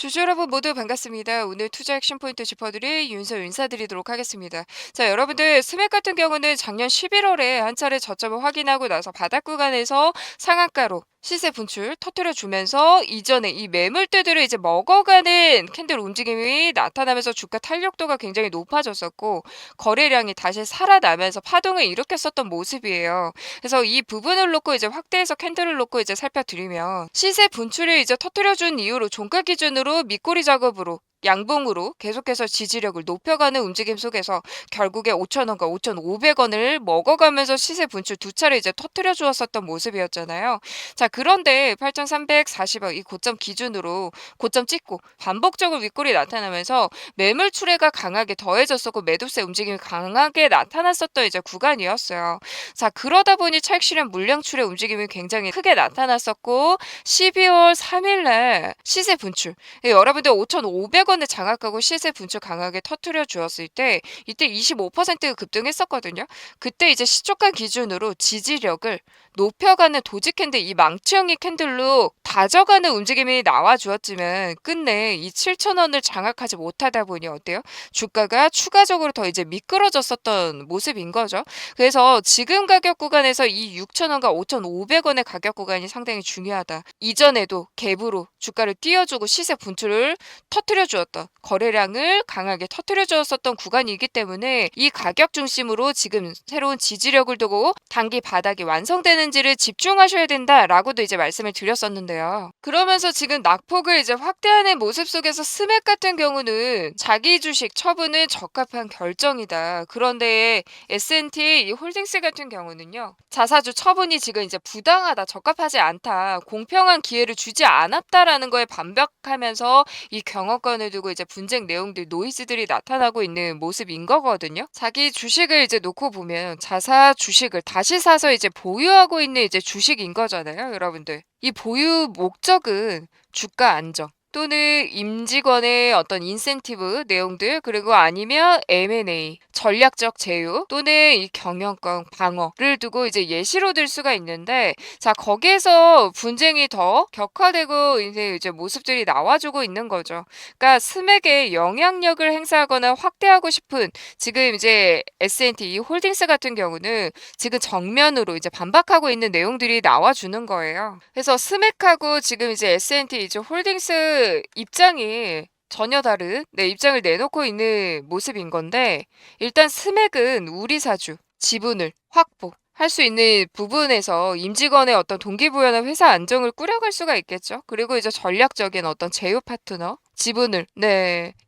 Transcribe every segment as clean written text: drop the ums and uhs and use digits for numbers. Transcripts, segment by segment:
주주 여러분 모두 반갑습니다. 오늘 투자 액션 포인트 짚어드릴 인사드리도록 하겠습니다. 자, 여러분들 스맥 같은 경우는 작년 11월에 한 차례 저점을 확인하고 나서 바닥 구간에서 상한가로 시세 분출 터트려 주면서 이전에 이 매물대들을 이제 먹어가는 캔들 움직임이 나타나면서 주가 탄력도가 굉장히 높아졌었고 거래량이 다시 살아나면서 파동을 일으켰었던 모습이에요. 그래서 이 부분을 놓고 이제 확대해서 캔들을 놓고 이제 살펴드리면 시세 분출을 이제 터트려 준 이후로 종가 기준으로 밑꼬리 작업으로 양봉으로 계속해서 지지력을 높여가는 움직임 속에서 결국에 5,000원과 5,500원을 먹어가면서 시세 분출 두 차례 이제 터트려 주었었던 모습이었잖아요. 자, 그런데 8,340원 이 고점 기준으로 고점 찍고 반복적으로 윗골이 나타나면서 매물 출회가 강하게 더해졌었고 매도세 움직임이 강하게 나타났었던 이제 구간이었어요. 자, 그러다 보니 차익 실현 물량 출회 움직임이 굉장히 크게 나타났었고 12월 3일 날 시세 분출 여러분들 5,500원에 장악하고 시세 분출 강하게 터트려 주었을 때 이때 25% 급등했었거든요. 그때 이제 시초가 기준으로 지지력을 높여가는 도지 캔들 이 망치형의 캔들로 다져가는 움직임이 나와 주었지만 끝내 이 7,000원을 장악하지 못하다 보니 어때요? 주가가 추가적으로 더 이제 미끄러졌었던 모습인 거죠. 그래서 지금 가격 구간에서 이 6,000원과 5,500원의 가격 구간이 상당히 중요하다. 이전에도 갭으로 주가를 띄워주고 시세 분출을 터트려 주었던 거래량을 강하게 터트려 주었었던 구간이기 때문에 이 가격 중심으로 지금 새로운 지지력을 두고 단기 바닥이 완성되는지를 집중하셔야 된다라고도 이제 말씀을 드렸었는데요. 그러면서 지금 낙폭을 이제 확대하는 모습 속에서 스맥 같은 경우는 자기 주식 처분은 적합한 결정이다. 그런데 S&T 이 홀딩스 같은 경우는요. 자사주 처분이 지금 이제 부당하다, 적합하지 않다, 공평한 기회를 주지 않았다라는 거에 반박하면서 이 경영권을 두고 이제 분쟁 내용들, 노이즈들이 나타나고 있는 모습인 거거든요. 자기 주식을 이제 놓고 보면 자사 주식을 다시 사서 이제 보유하고 있는 이제 주식인 거잖아요, 여러분들. 이 보유 목적은 주가 안정. 또는 임직원의 어떤 인센티브 내용들 그리고 아니면 M&A 전략적 제휴 또는 이 경영권 방어를 두고 이제 예시로 들 수가 있는데 자 거기에서 분쟁이 더 격화되고 이제 모습들이 나와주고 있는 거죠. 그러니까 스맥에 영향력을 행사하거나 확대하고 싶은 지금 이제 S&T 홀딩스 같은 경우는 지금 정면으로 이제 반박하고 있는 내용들이 나와주는 거예요. 그래서 스맥하고 지금 이제 S&T 이제 홀딩스 입장이 전혀 다른 입장을 내놓고 있는 모습인 건데 일단 스맥은 우리 사주 지분을 확보할 수 있는 부분에서 임직원의 어떤 동기부여나 회사 안정을 꾸려갈 수가 있겠죠. 그리고 이제 전략적인 어떤 제휴 파트너 지분을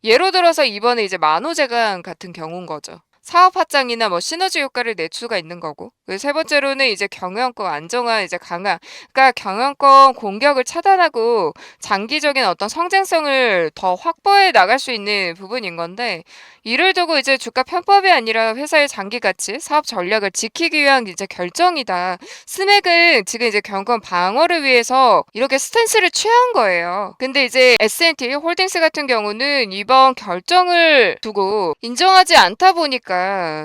예로 들어서 이번에 이제 만호제강 같은 경우인 거죠. 사업 확장이나 뭐 시너지 효과를 낼 수가 있는 거고. 세 번째로는 이제 경영권 안정화 이제 강화. 그러니까 경영권 공격을 차단하고 장기적인 어떤 성장성을 더 확보해 나갈 수 있는 부분인 건데 이를 두고 이제 주가 편법이 아니라 회사의 장기 가치, 사업 전략을 지키기 위한 이제 결정이다. 스맥은 지금 이제 경영권 방어를 위해서 이렇게 스탠스를 취한 거예요. 근데 이제 S&T 홀딩스 같은 경우는 이번 결정을 두고 인정하지 않다 보니까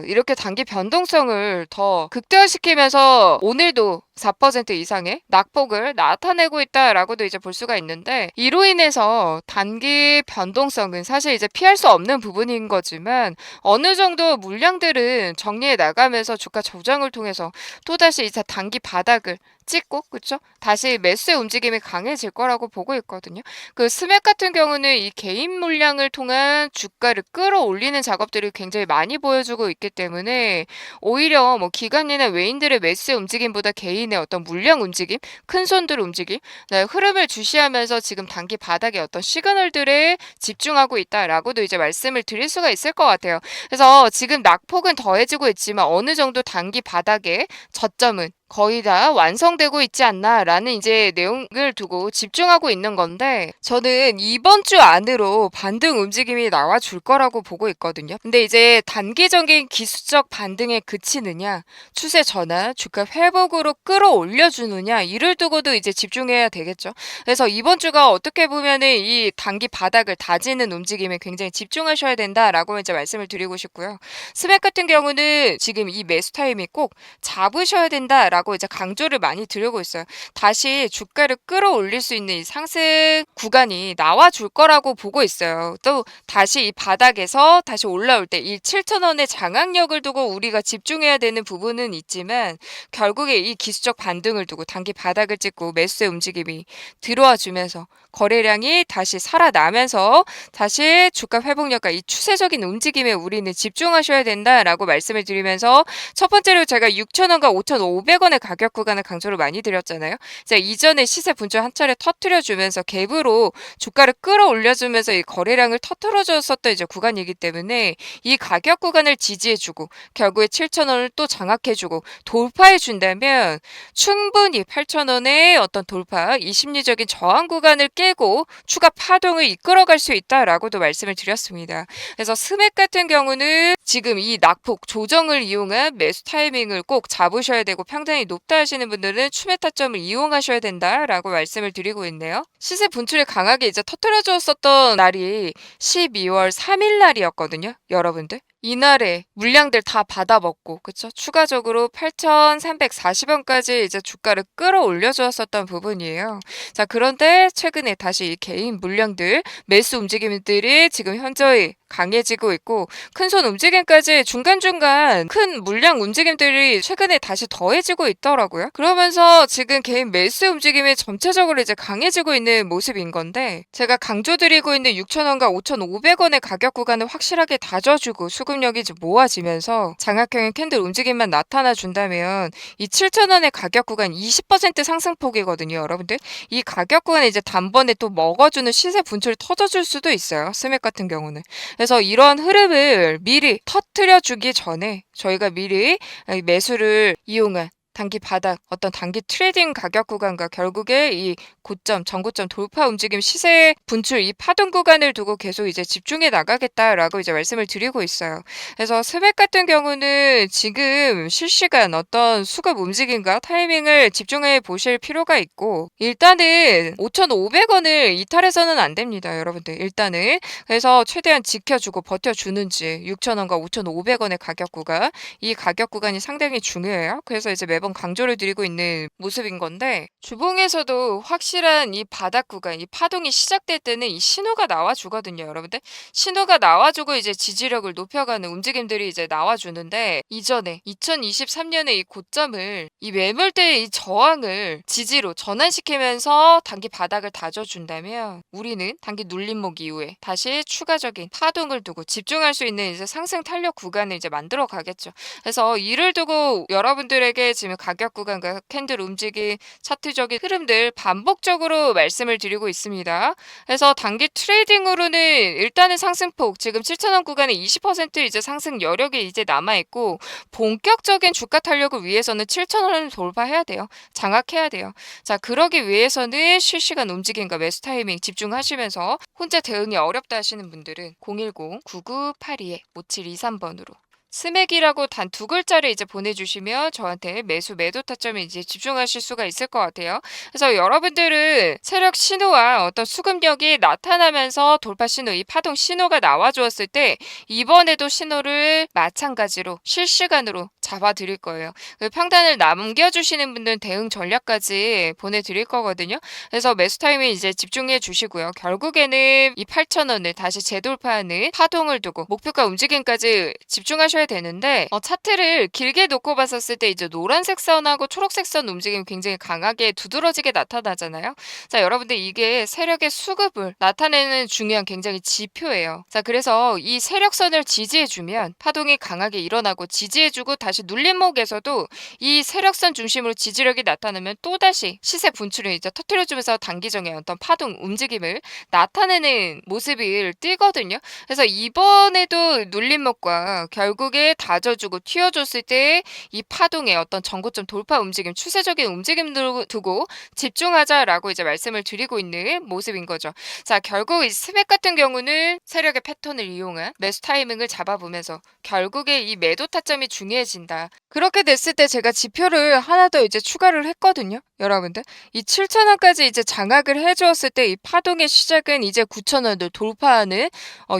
이렇게 단기 변동성을 더 극대화시키면서 오늘도 4% 이상의 낙폭을 나타내고 있다라고도 이제 볼 수가 있는데 이로 인해서 단기 변동성은 사실 이제 피할 수 없는 부분인 거지만 어느 정도 물량들은 정리해 나가면서 주가 조정을 통해서 또다시 이제 단기 바닥을 찍고 그쵸? 다시 매수의 움직임이 강해질 거라고 보고 있거든요. 그 스맥 같은 경우는 이 개인 물량을 통한 주가를 끌어올리는 작업들을 굉장히 많이 보여주고 있기 때문에 오히려 뭐 기관이나 외인들의 매수의 움직임보다 개인의 어떤 물량 움직임, 큰 손들 움직임, 흐름을 주시하면서 지금 단기 바닥의 어떤 시그널들에 집중하고 있다라고도 이제 말씀을 드릴 수가 있을 것 같아요. 그래서 지금 낙폭은 더해지고 있지만 어느 정도 단기 바닥의 저점은 거의 다 완성되고 있지 않나라는 이제 내용을 두고 집중하고 있는 건데 저는 이번 주 안으로 반등 움직임이 나와줄 거라고 보고 있거든요. 근데 이제 단기적인 기술적 반등에 그치느냐 추세 전환, 주가 회복으로 끌어올려주느냐 이를 두고도 이제 집중해야 되겠죠. 그래서 이번 주가 어떻게 보면은 이 단기 바닥을 다지는 움직임에 굉장히 집중하셔야 된다라고 이제 말씀을 드리고 싶고요. 스맥 같은 경우는 지금 이 매수 타이밍 꼭 잡으셔야 된다 된다라고 이제 강조를 많이 드리고 있어요. 다시 주가를 끌어올릴 수 있는 이 상승 구간이 나와줄 거라고 보고 있어요. 또 다시 이 바닥에서 다시 올라올 때 이 7,000원의 장악력을 두고 우리가 집중해야 되는 부분은 있지만 결국에 이 기술적 반등을 두고 단기 바닥을 찍고 매수의 움직임이 들어와 주면서 거래량이 다시 살아나면서 다시 주가 회복력과 이 추세적인 움직임에 우리는 집중하셔야 된다라고 말씀을 드리면서 첫 번째로 제가 6,000원과 5,500원의 가격 구간을 강조를 많이 드렸잖아요. 자, 이전에 시세 분출 한 차례 터트려주면서 갭으로 주가를 끌어올려주면서 이 거래량을 터트려줬었던 이제 구간이기 때문에 이 가격 구간을 지지해주고 결국에 7,000원을 또 장악해주고 돌파해준다면 충분히 8,000원의 어떤 돌파, 이 심리적인 저항 구간을 깨고 추가 파동을 이끌어갈 수 있다라고도 말씀을 드렸습니다. 그래서 스맥 같은 경우는 지금 이 낙폭 조정을 이용한 매수 타이밍을 꼭 잡으셔야 되고 평단이 높다 하시는 분들은 추매 타점을 이용하셔야 된다라고 말씀을 드리고 있네요. 시세 분출이 강하게 이제 터트려 줬었던 날이 12월 3일 날이었거든요. 여러분들. 이날에 물량들 다 받아먹고 그쵸? 추가적으로 8,340원까지 이제 주가를 끌어올려 주었었던 부분이에요. 자, 그런데 최근에 다시 개인 물량들 매수 움직임들이 지금 현저히 강해지고 있고 큰손 움직임까지 중간중간 큰 물량 움직임들이 최근에 다시 더해지고 있더라고요. 그러면서 지금 개인 매수 움직임이 전체적으로 이제 강해지고 있는 모습인 건데 제가 강조드리고 있는 6,000원과 5,500원의 가격 구간을 확실하게 다져주고 수급력이 이제 모아지면서 장악형의 캔들 움직임만 나타나 준다면 이 7,000원의 가격 구간 20% 상승폭이거든요, 여러분들. 이 가격 구간에 이제 단번에 또 먹어주는 시세 분출이 터져줄 수도 있어요. 스맥 같은 경우는. 그래서 이런 흐름을 미리 터트려 주기 전에 저희가 미리 매수를 이용한 단기 바닥, 어떤 단기 트레이딩 가격 구간과 결국에 이 고점, 전고점 돌파 움직임 시세 분출 이 파동 구간을 두고 계속 이제 집중해 나가겠다라고 이제 말씀을 드리고 있어요. 그래서 스맥 같은 경우는 지금 실시간 어떤 수급 움직임과 타이밍을 집중해 보실 필요가 있고 일단은 5,500원을 이탈해서는 안 됩니다, 여러분들. 일단은 그래서 최대한 지켜주고 버텨주는지 6,000원과 5,500원의 가격 구간 이 가격 구간이 상당히 중요해요. 그래서 이제 매번 강조를 드리고 있는 모습인 건데 주봉에서도 확실한 이 바닥 구간, 이 파동이 시작될 때는 이 신호가 나와주거든요, 여러분들. 신호가 나와주고 이제 지지력을 높여가는 움직임들이 이제 나와주는데 이전에 2023년에 이 고점을 이 매물대의 이 저항을 지지로 전환시키면서 단기 바닥을 다져준다면 우리는 단기 눌림목 이후에 다시 추가적인 파동을 두고 집중할 수 있는 이제 상승 탄력 구간을 이제 만들어 가겠죠. 그래서 이를 두고 여러분들에게 지금 가격 구간과 캔들 움직임, 차트적인 흐름들 반복적으로 말씀을 드리고 있습니다. 그래서 단기 트레이딩으로는 일단은 상승폭 지금 7,000원 구간에 20% 이제 상승 여력이 이제 남아있고 본격적인 주가 탄력을 위해서는 7,000원을 돌파해야 돼요. 장악해야 돼요. 자, 그러기 위해서는 실시간 움직임과 매수 타이밍 집중하시면서 혼자 대응이 어렵다 하시는 분들은 010-9982-5723번으로 스맥이라고 단 두 글자를 이제 보내주시면 저한테 매수 매도 타점에 이제 집중하실 수가 있을 것 같아요. 그래서 여러분들은 세력 신호와 어떤 수급력이 나타나면서 돌파 신호, 이 파동 신호가 나와주었을 때 이번에도 신호를 마찬가지로 실시간으로 잡아드릴 거예요. 그 평단을 남겨주시는 분들은 대응 전략까지 보내드릴 거거든요. 그래서 매수 타임에 이제 집중해 주시고요. 결국에는 이 8,000원을 다시 재돌파하는 파동을 두고 목표가 움직임까지 집중하셔야 되는데 차트를 길게 놓고 봤었을 때 이제 노란색 선하고 초록색 선 움직임이 굉장히 강하게 두드러지게 나타나잖아요. 자, 여러분들 이게 세력의 수급을 나타내는 중요한 굉장히 지표예요. 자, 그래서 이 세력선을 지지해주면 파동이 강하게 일어나고 지지해주고 다시 눌림목에서도 이 세력선 중심으로 지지력이 나타나면 또다시 시세 분출을 이제 터트려주면서 단기적인 어떤 파동 움직임을 나타내는 모습을 띠거든요. 그래서 이번에도 눌림목과 결국에 다져주고 튀어줬을 때 이 파동의 어떤 전고점 돌파 움직임, 추세적인 움직임을 두고 집중하자라고 이제 말씀을 드리고 있는 모습인 거죠. 자, 결국 이 스맥 같은 경우는 세력의 패턴을 이용한 매수 타이밍을 잡아보면서 결국에 이 매도 타점이 중요해진다. 된다. 그렇게 됐을 때 제가 지표를 하나 더 이제 추가를 했거든요. 여러분들. 이 7,000원까지 이제 장악을 해 주었을 때 이 파동의 시작은 이제 9,000원을 돌파하는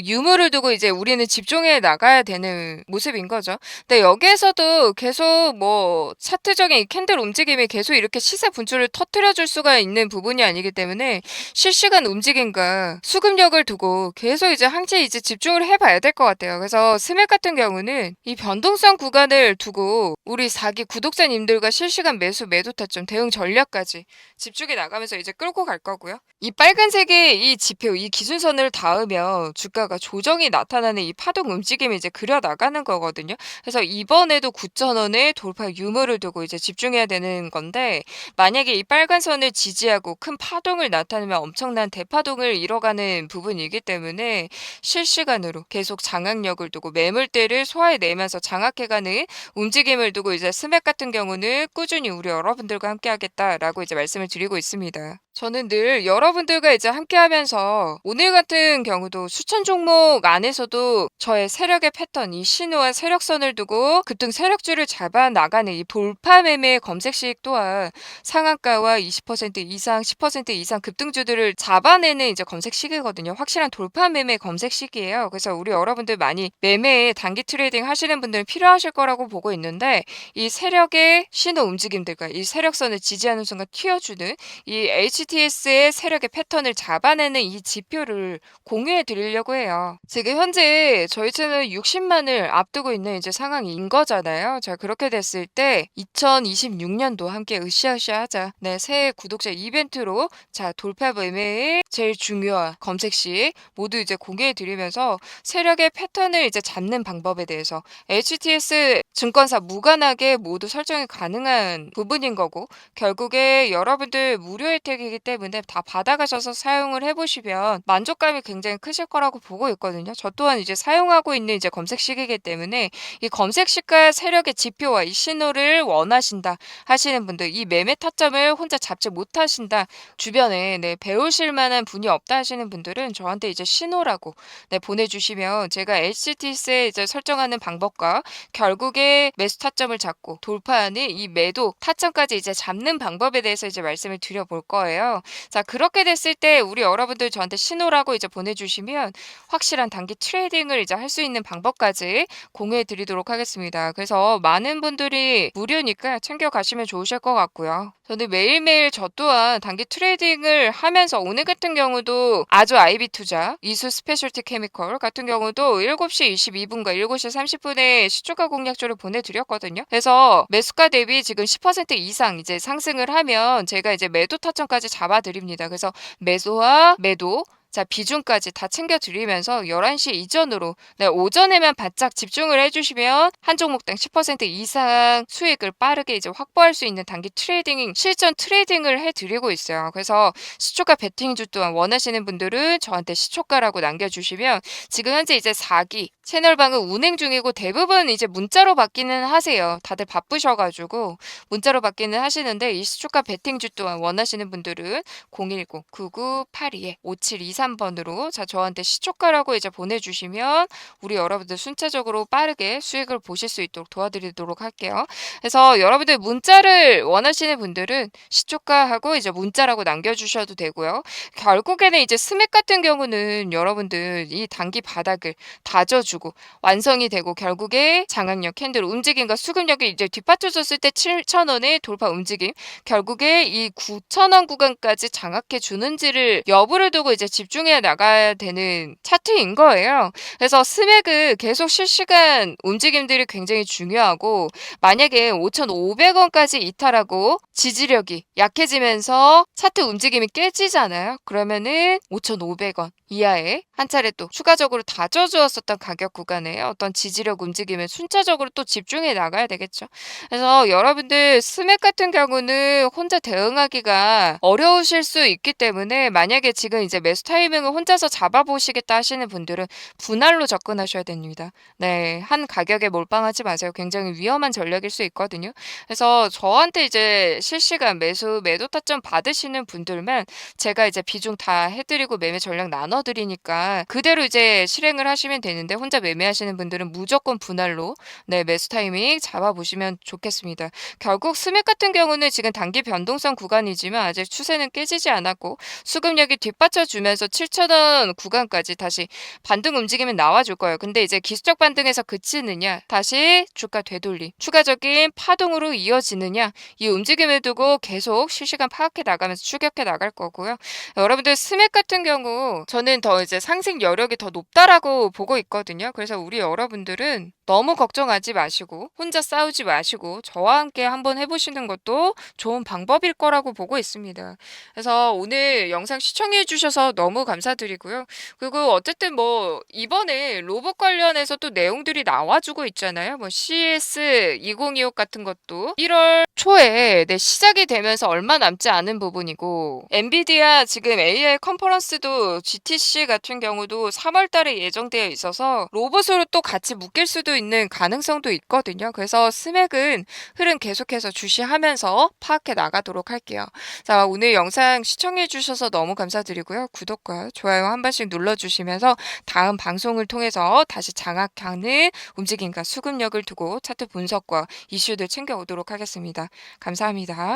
유무를 두고 이제 우리는 집중해 나가야 되는 모습인 거죠. 근데 여기에서도 계속 뭐 차트적인 이 캔들 움직임이 계속 이렇게 시세 분출을 터뜨려 줄 수가 있는 부분이 아니기 때문에 실시간 움직임과 수급력을 두고 계속 이제 항체 이제 집중을 해 봐야 될 것 같아요. 그래서 스맥 같은 경우는 이 변동성 구간을 두고 우리 4기 구독자님들과 실시간 매도 타점, 대응 전략까지 집중해 나가면서 이제 끌고 갈 거고요. 이 빨간색의 이 지표, 이 기준선을 닿으면 주가가 조정이 나타나는 이 파동 움직임이 이제 그려 나가는 거거든요. 그래서 이번에도 9,000원의 돌파 유무를 두고 이제 집중해야 되는 건데 만약에 이 빨간 선을 지지하고 큰 파동을 나타내면 엄청난 대파동을 이뤄가는 부분이기 때문에 실시간으로 계속 장악력을 두고 매물대를 소화해내면서 장악해가는 움직임을 두고 이제 스맥 같은 경우는 꾸준히 우리 여러분들과 함께 하겠다라고 이제 말씀을 드리고 있습니다. 저는 늘 여러분들과 이제 함께 하면서 오늘 같은 경우도 수천 종목 안에서도 저의 세력의 패턴, 이 신호와 세력선을 두고 급등 세력주를 잡아 나가는 이 돌파 매매 검색식 또한 상한가와 20% 이상, 10% 이상 급등주들을 잡아내는 이제 검색식이거든요. 확실한 돌파 매매 검색식이에요. 그래서 우리 여러분들 많이 매매에 단기 트레이딩 하시는 분들은 필요하실 거라고 보고 있는데 이 세력의 신호 움직임들과 이 세력선을 지지하는 순간 튀어주는 이 HTS의 세력의 패턴을 잡아내는 이 지표를 공유해 드리려고 해요. 지금 현재 저희 채널 60만을 앞두고 있는 이제 상황인 거잖아요. 자, 그렇게 됐을 때 2026년도 함께 으쌰으쌰 하자. 네, 새해 구독자 이벤트로 자, 돌파 매매의 제일 중요한 검색식 모두 이제 공유해 드리면서 세력의 패턴을 이제 잡는 방법에 대해서 HTS 증권사 무관하게 모두 설정이 가능한 부분인 거고 결국에 여러분들 무료 혜택이기 때문에 다 받아가셔서 사용을 해보시면 만족감이 굉장히 크실 거라고 보고 있거든요. 저 또한 이제 사용하고 있는 이제 검색식이기 때문에 이 검색식과 세력의 지표와 이 신호를 원하신다 하시는 분들, 이 매매 타점을 혼자 잡지 못하신다, 주변에 네, 배우실 만한 분이 없다 하시는 분들은 저한테 이제 신호라고 네, 보내주시면 제가 HTS에 이제 설정하는 방법과 결국에 매수 타점을 잡고 돌파하는 이 매도 타점까지 이제 잡는 방법에 대해서 이제 말씀을 드려볼 거예요. 자, 그렇게 됐을 때 우리 여러분들 저한테 신호라고 이제 보내주시면 확실한 단기 트레이딩을 이제 할 수 있는 방법까지 공유해 드리도록 하겠습니다. 그래서 많은 분들이 무료니까 챙겨 가시면 좋으실 것 같고요. 저는 매일매일 저 또한 단기 트레이딩을 하면서 오늘 같은 경우도 아주 IB 투자, 이수 스페셜티 케미컬 같은 경우도 7시 22분과 7시 30분에 시초가 공략조를 보내드렸거든요. 그래서 매수가 대비 지금 10% 이상 이제 상승을 하면 제가 이제 매도 타점까지 잡아드립니다. 그래서 매수와 매도 자, 비중까지 다 챙겨드리면서 11시 이전으로 네, 오전에만 바짝 집중을 해주시면 한 종목당 10% 이상 수익을 빠르게 이제 확보할 수 있는 단기 트레이딩, 실전 트레이딩을 해드리고 있어요. 그래서 시초가 베팅주 또한 원하시는 분들은 저한테 시초가라고 남겨주시면 지금 현재 이제 4기 채널방은 운행 중이고 대부분 이제 문자로 받기는 하세요. 다들 바쁘셔가지고 문자로 받기는 하시는데 이 시초가 베팅주 또한 원하시는 분들은 010-9982-5723번으로 자, 저한테 시초가라고 이제 보내주시면 우리 여러분들 순차적으로 빠르게 수익을 보실 수 있도록 도와드리도록 할게요. 그래서 여러분들 문자를 원하시는 분들은 시초가하고 이제 문자라고 남겨주셔도 되고요. 결국에는 이제 스맥 같은 경우는 여러분들 이 단기 바닥을 다져주고 완성이 되고 결국에 장악력 캔들 움직임과 수급력이 이제 뒷받쳐졌을 때 7,000원의 돌파 움직임, 결국에 이 9,000원 구간까지 장악해 주는지를 여부를 두고 이제 집중해 나가야 되는 차트인 거예요. 그래서 스맥은 계속 실시간 움직임들이 굉장히 중요하고 만약에 5,500원까지 이탈하고 지지력이 약해지면서 차트 움직임이 깨지잖아요. 그러면은 5,500원 이하에 한 차례 또 추가적으로 다져주었었던 가격 구간에 어떤 지지력 움직임을 순차적으로 또 집중해 나가야 되겠죠. 그래서 여러분들 스맥 같은 경우는 혼자 대응하기가 어려우실 수 있기 때문에 만약에 지금 이제 매수 타임 타이밍을 혼자서 잡아보시겠다 하시는 분들은 분할로 접근하셔야 됩니다. 네. 한 가격에 몰빵하지 마세요. 굉장히 위험한 전략일 수 있거든요. 그래서 저한테 이제 실시간 매도 타점 받으시는 분들만 제가 이제 비중 다 해 드리고 매매 전략 나눠 드리니까 그대로 이제 실행을 하시면 되는데, 혼자 매매하시는 분들은 무조건 분할로 네 매수 타이밍 잡아 보시면 좋겠습니다. 결국 스맥 같은 경우는 지금 단기 변동성 구간이지만 아직 추세는 깨지지 않았고, 수급력이 뒷받쳐 주면서 7,000원 구간까지 다시 반등 움직임은 나와 줄 거예요. 근데 이제 기술적 반등에서 그치느냐, 다시 주가 되돌림, 추가적인 파동으로 이어지느냐, 이 움직임을 두고 계속 실시간 파악해 나가면서 추격해 나갈 거고요. 여러분들 스맥 같은 경우 저는 더 이제 상승 여력이 더 높다라고 보고 있거든요. 그래서 우리 여러분들은 너무 걱정하지 마시고 혼자 싸우지 마시고 저와 함께 한번 해보시는 것도 좋은 방법일 거라고 보고 있습니다. 그래서 오늘 영상 시청해 주셔서 너무 감사드리고요. 그리고 어쨌든 뭐 이번에 로봇 관련해서 또 내용들이 나와주고 있잖아요. 뭐 CS 2025 같은 것도 1월 초에 네, 시작이 되면서 얼마 남지 않은 부분이고, 엔비디아 지금 AI 컨퍼런스도 GTC 같은 경우도 3월 달에 예정되어 있어서 로봇으로 또 같이 묶일 수도 있는 가능성도 있거든요. 그래서 스맥은 흐름 계속해서 주시하면서 파악해 나가도록 할게요. 자, 오늘 영상 시청해 주셔서 너무 감사드리고요. 구독과 좋아요 한 번씩 눌러주시면서 다음 방송을 통해서 다시 장악하는 움직임과 수급력을 두고 차트 분석과 이슈들 챙겨오도록 하겠습니다. 감사합니다.